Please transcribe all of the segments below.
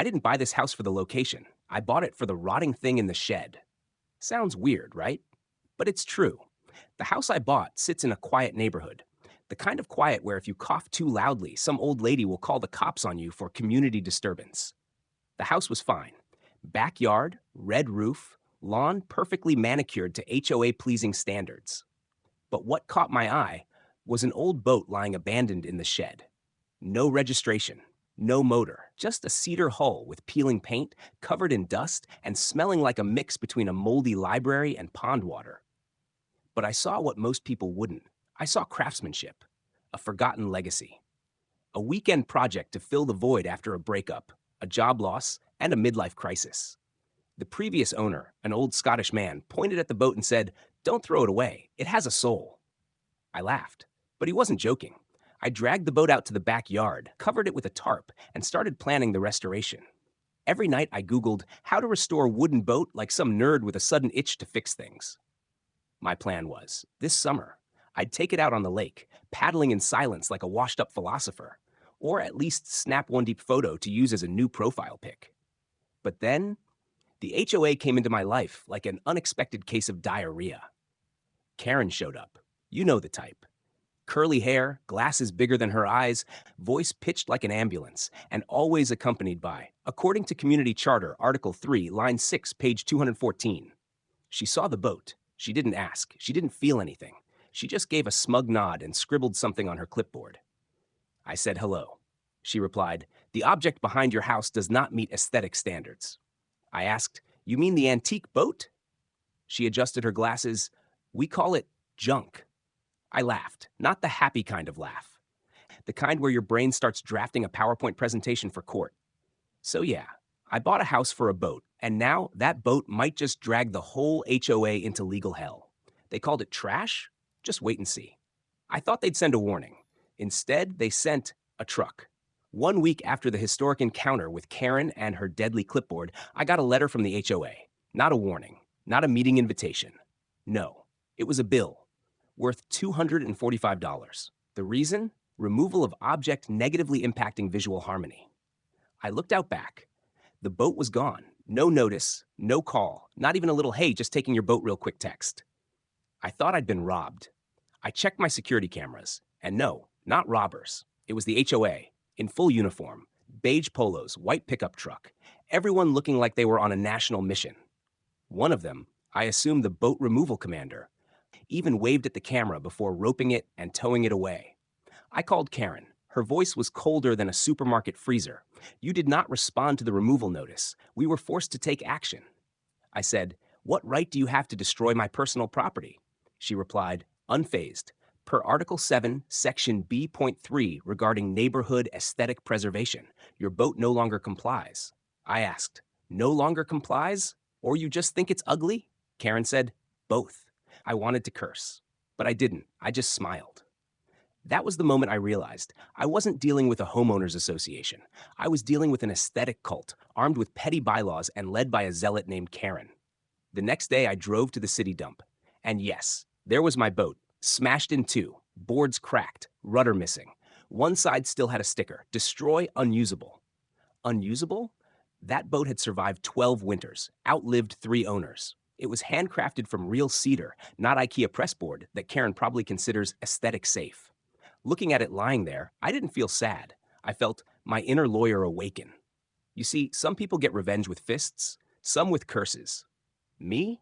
I didn't buy this house for the location. I bought it for the rotting thing in the shed. Sounds weird, right? But it's true. The house I bought sits in a quiet neighborhood. The kind of quiet where if you cough too loudly, some old lady will call the cops on you for community disturbance. The house was fine. Backyard, red roof, lawn perfectly manicured to HOA pleasing standards. But what caught my eye was an old boat lying abandoned in the shed. No registration, no motor, just a cedar hull with peeling paint, covered in dust, and smelling like a mix between a moldy library and pond water. But I saw what most people wouldn't. I saw craftsmanship, a forgotten legacy, a weekend project to fill the void after a breakup, a job loss, and a midlife crisis. The previous owner, an old Scottish man, pointed at the boat and said, "Don't throw it away. It has a soul." I laughed, but he wasn't joking. I dragged the boat out to the backyard, covered it with a tarp, and started planning the restoration. Every night I Googled how to restore wooden boat like some nerd with a sudden itch to fix things. My plan was, this summer, I'd take it out on the lake, paddling in silence like a washed-up philosopher, or at least snap one deep photo to use as a new profile pic. But then, the HOA came into my life like an unexpected case of diarrhea. Karen showed up. You know the type. Curly hair, glasses bigger than her eyes, voice pitched like an ambulance, and always accompanied by, according to Community Charter, Article 3, Line 6, page 214. She saw the boat. She didn't ask. She didn't feel anything. She just gave a smug nod and scribbled something on her clipboard. I said hello. She replied, "The object behind your house does not meet aesthetic standards." I asked, "You mean the antique boat?" She adjusted her glasses. "We call it junk." I laughed, not the happy kind of laugh, the kind where your brain starts drafting a PowerPoint presentation for court. So yeah, I bought a house for a boat, and now that boat might just drag the whole HOA into legal hell. They called it trash? Just wait and see. I thought they'd send a warning. Instead, they sent a truck. 1 week after the historic encounter with Karen and her deadly clipboard, I got a letter from the HOA. Not a warning, not a meeting invitation. No, it was a bill worth $245. The reason? Removal of object negatively impacting visual harmony. I looked out back. The boat was gone. No notice, no call, not even a little, "Hey, just taking your boat real quick" text. I thought I'd been robbed. I checked my security cameras, and no, not robbers. It was the HOA, in full uniform, beige polos, white pickup truck, everyone looking like they were on a national mission. One of them, I assumed the boat removal commander, even waved at the camera before roping it and towing it away. I called Karen. Her voice was colder than a supermarket freezer. "You did not respond to the removal notice. We were forced to take action." I said, "What right do you have to destroy my personal property?" She replied, unfazed, "Per Article 7, Section B.3 regarding neighborhood aesthetic preservation, your boat no longer complies." I asked, "No longer complies? Or you just think it's ugly?" Karen said, "Both." I wanted to curse, but I didn't. I just smiled. That was the moment I realized I wasn't dealing with a homeowners association. I was dealing with an aesthetic cult, armed with petty bylaws and led by a zealot named Karen. The next day, I drove to the city dump. And yes, there was my boat, smashed in two, boards cracked, rudder missing. One side still had a sticker, "Destroy unusable." Unusable? That boat had survived 12 winters, outlived 3 owners. It was handcrafted from real cedar, not IKEA pressboard that Karen probably considers aesthetic safe. Looking at it lying there, I didn't feel sad. I felt my inner lawyer awaken. You see, some people get revenge with fists, some with curses. Me?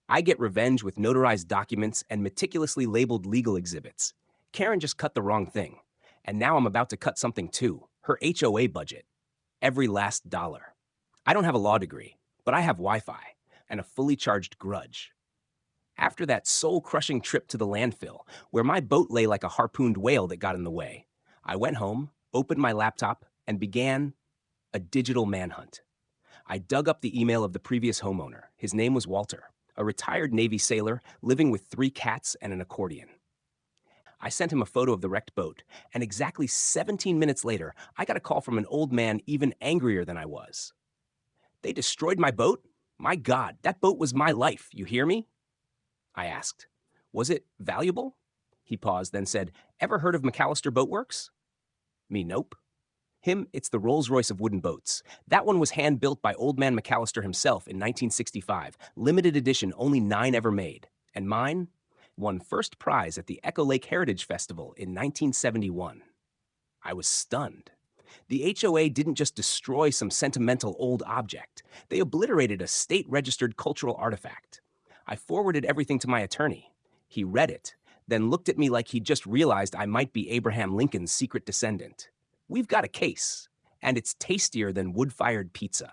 I get revenge with notarized documents and meticulously labeled legal exhibits. Karen just cut the wrong thing. And now I'm about to cut something too, her HOA budget. Every last dollar. I don't have a law degree, but I have Wi-Fi and a fully charged grudge. After that soul-crushing trip to the landfill, where my boat lay like a harpooned whale that got in the way, I went home, opened my laptop, and began a digital manhunt. I dug up the email of the previous homeowner. His name was Walter, a retired Navy sailor living with 3 cats and an accordion. I sent him a photo of the wrecked boat, and exactly 17 minutes later, I got a call from an old man even angrier than I was. "They destroyed my boat? My God, that boat was my life, you hear me?" I asked, "Was it valuable?" He paused, then said, "Ever heard of McAllister Boatworks?" Me, nope. Him, it's the Rolls-Royce of wooden boats. That one was hand-built by Old Man McAllister himself in 1965, limited edition, only 9 ever made. And mine won first prize at the Echo Lake Heritage Festival in 1971. I was stunned. The HOA didn't just destroy some sentimental old object, they obliterated a state-registered cultural artifact. I forwarded everything to my attorney. He read it, then looked at me like he'd just realized I might be Abraham Lincoln's secret descendant. We've got a case, and it's tastier than wood-fired pizza.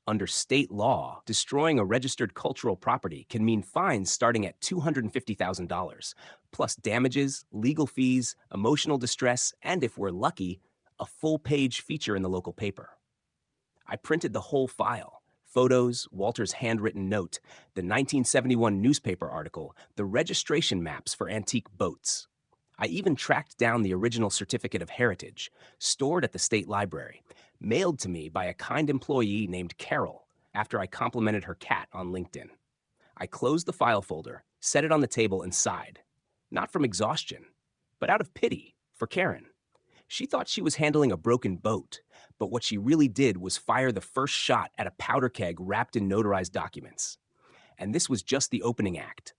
Under state law, destroying a registered cultural property can mean fines starting at $250,000, plus damages, legal fees, emotional distress, and if we're lucky, a full-page feature in the local paper. I printed the whole file: photos, Walter's handwritten note, the 1971 newspaper article, the registration maps for antique boats. I even tracked down the original certificate of heritage, stored at the state library, mailed to me by a kind employee named Carol after I complimented her cat on LinkedIn. I closed the file folder, set it on the table, and sighed. Not from exhaustion, but out of pity for Karen. She thought she was handling a broken boat, but what she really did was fire the first shot at a powder keg wrapped in notarized documents. And this was just the opening act.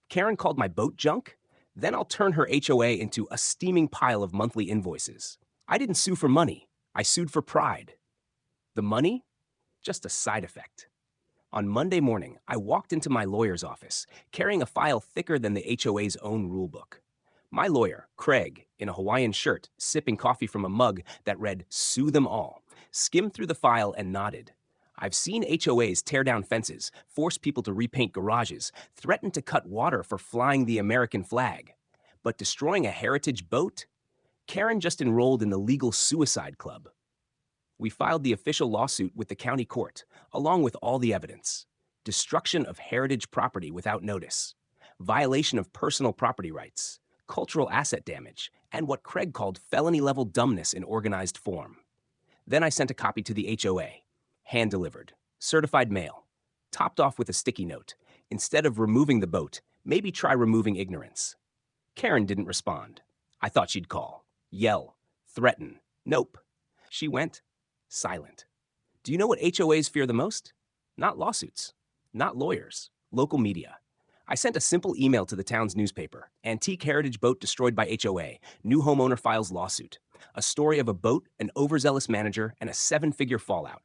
Karen called my boat junk? Then I'll turn her HOA into a steaming pile of monthly invoices. I didn't sue for money. I sued for pride. The money? Just a side effect. On Monday morning, I walked into my lawyer's office, carrying a file thicker than the HOA's own rulebook. My lawyer, Craig, in a Hawaiian shirt, sipping coffee from a mug that read, "Sue them all," skimmed through the file and nodded. I've seen HOAs tear down fences, force people to repaint garages, threaten to cut water for flying the American flag. But destroying a heritage boat? Karen just enrolled in the legal suicide club. We filed the official lawsuit with the county court, along with all the evidence. Destruction of heritage property without notice, violation of personal property rights, cultural asset damage, and what Craig called felony-level dumbness in organized form. Then I sent a copy to the HOA. Hand-delivered, certified mail, topped off with a sticky note. Instead of removing the boat, maybe try removing ignorance. Karen didn't respond. I thought she'd call, yell, threaten. Nope. She went silent. Do you know what HOAs fear the most? Not lawsuits, not lawyers, local media. I sent a simple email to the town's newspaper. Antique heritage boat destroyed by HOA. New homeowner files lawsuit. A story of a boat, an overzealous manager, and a 7-figure fallout.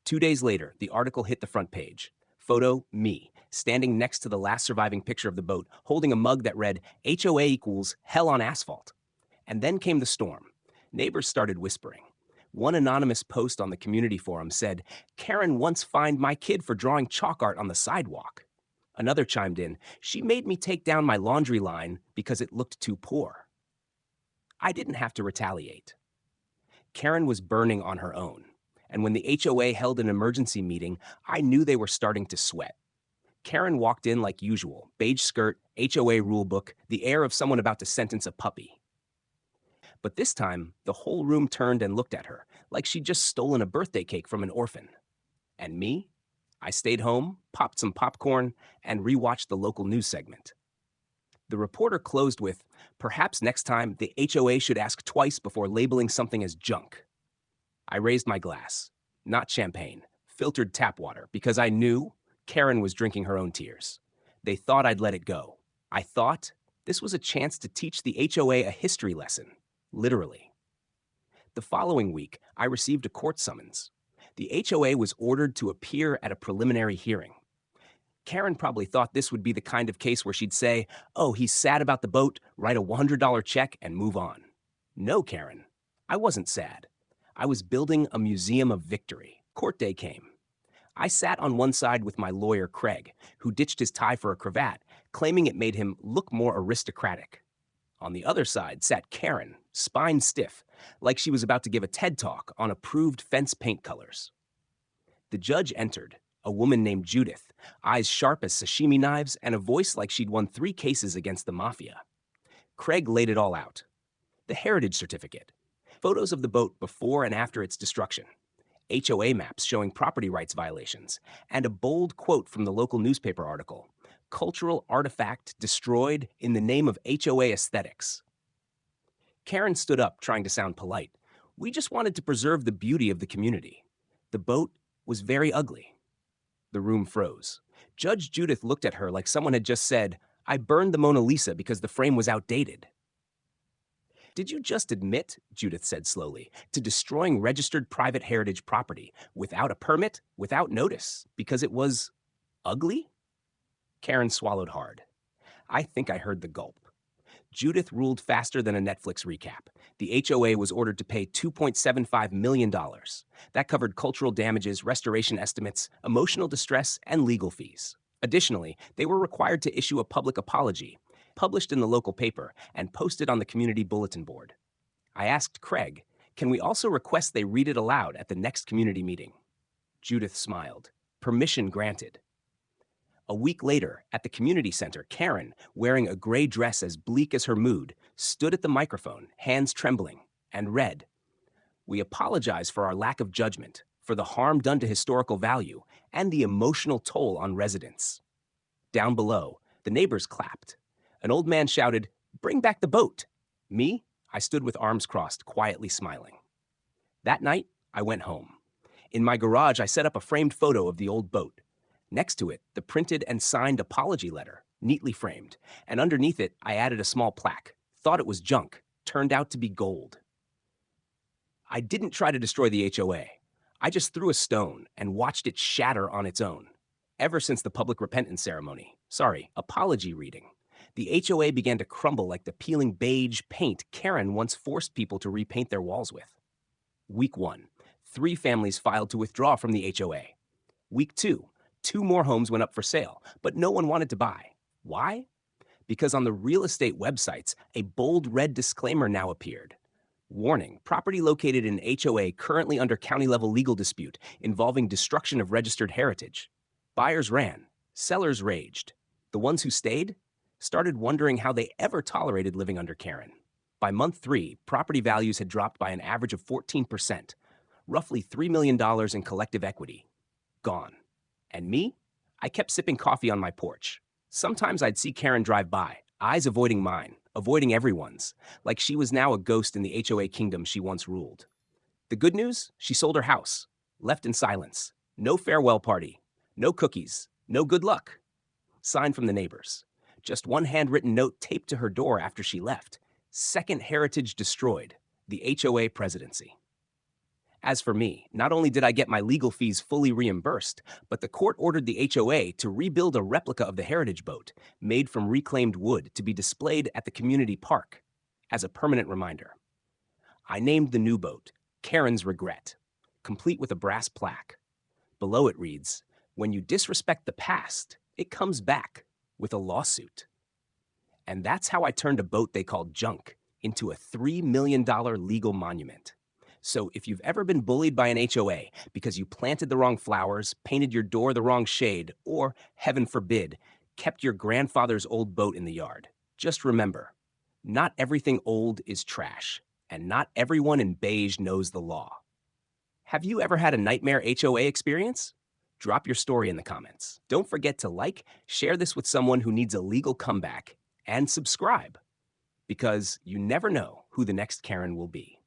2 days later, the article hit the front page. Photo, me, standing next to the last surviving picture of the boat, holding a mug that read, HOA equals hell on asphalt. And then came the storm. Neighbors started whispering. One anonymous post on the community forum said, "Karen once fined my kid for drawing chalk art on the sidewalk." Another chimed in, "She made me take down my laundry line because it looked too poor." I didn't have to retaliate. Karen was burning on her own. And when the HOA held an emergency meeting, I knew they were starting to sweat. Karen walked in like usual, beige skirt, HOA rulebook, the air of someone about to sentence a puppy. But this time, the whole room turned and looked at her, like she'd just stolen a birthday cake from an orphan. And me? I stayed home, popped some popcorn, and rewatched the local news segment. The reporter closed with, "Perhaps next time the HOA should ask twice before labeling something as junk." I raised my glass. Not champagne, filtered tap water, because I knew Karen was drinking her own tears. They thought I'd let it go. I thought this was a chance to teach the HOA a history lesson, literally. The following week, I received a court summons. The HOA was ordered to appear at a preliminary hearing. Karen probably thought this would be the kind of case where she'd say, "Oh, he's sad about the boat, write a $100 check, and move on." No, Karen, I wasn't sad. I was building a museum of victory. Court day came. I sat on one side with my lawyer, Craig, who ditched his tie for a cravat, claiming it made him look more aristocratic. On the other side sat Karen, spine stiff, like she was about to give a TED Talk on approved fence paint colors. The judge entered, a woman named Judith, eyes sharp as sashimi knives and a voice like she'd won 3 cases against the mafia. Craig laid it all out. The heritage certificate, photos of the boat before and after its destruction, HOA maps showing property rights violations, and a bold quote from the local newspaper article, "Cultural artifact destroyed in the name of HOA aesthetics." Karen stood up, trying to sound polite. We just wanted to preserve the beauty of the community. The boat was very ugly. The room froze. Judge Judith looked at her like someone had just said, I burned the Mona Lisa because the frame was outdated. Did you just admit, Judith said slowly, to destroying registered private heritage property without a permit, without notice, because it was ugly? Karen swallowed hard. I think I heard the gulp. Judith ruled faster than a Netflix recap. The HOA was ordered to pay $2.75 million. That covered cultural damages, restoration estimates, emotional distress, and legal fees. Additionally, they were required to issue a public apology, published in the local paper, and posted on the community bulletin board. I asked Craig, can we also request they read it aloud at the next community meeting? Judith smiled. Permission granted. A week later, at the community center, Karen, wearing a gray dress as bleak as her mood, stood at the microphone, hands trembling, and read, We apologize for our lack of judgment, for the harm done to historical value, and the emotional toll on residents. Down below, the neighbors clapped. An old man shouted, Bring back the boat. Me, I stood with arms crossed, quietly smiling. That night, I went home. In my garage, I set up a framed photo of the old boat. Next to it, the printed and signed apology letter, neatly framed, and underneath it, I added a small plaque. Thought it was junk, turned out to be gold. I didn't try to destroy the HOA. I just threw a stone and watched it shatter on its own. Ever since the public repentance ceremony, apology reading, the HOA began to crumble like the peeling beige paint Karen once forced people to repaint their walls with. Week 1, 3 families filed to withdraw from the HOA. Week 2, 2 more homes went up for sale, but no one wanted to buy. Why? Because on the real estate websites, a bold red disclaimer now appeared. Warning, property located in HOA currently under county-level legal dispute involving destruction of registered heritage. Buyers ran. Sellers raged. The ones who stayed started wondering how they ever tolerated living under Karen. By month 3, property values had dropped by an average of 14%, roughly $3 million in collective equity. Gone. And me? I kept sipping coffee on my porch. Sometimes I'd see Karen drive by, eyes avoiding mine, avoiding everyone's, like she was now a ghost in the HOA kingdom she once ruled. The good news? She sold her house, left in silence. No farewell party, no cookies, no good luck. Sign from the neighbors. Just one handwritten note taped to her door after she left. Second heritage destroyed. The HOA presidency. As for me, not only did I get my legal fees fully reimbursed, but the court ordered the HOA to rebuild a replica of the heritage boat, made from reclaimed wood, to be displayed at the community park as a permanent reminder. I named the new boat Karen's Regret, complete with a brass plaque. Below it reads, When you disrespect the past, it comes back with a lawsuit. And that's how I turned a boat they called junk into a $3 million legal monument. So if you've ever been bullied by an HOA because you planted the wrong flowers, painted your door the wrong shade, or, heaven forbid, kept your grandfather's old boat in the yard, just remember, not everything old is trash, and not everyone in beige knows the law. Have you ever had a nightmare HOA experience? Drop your story in the comments. Don't forget to like, share this with someone who needs a legal comeback, and subscribe, because you never know who the next Karen will be.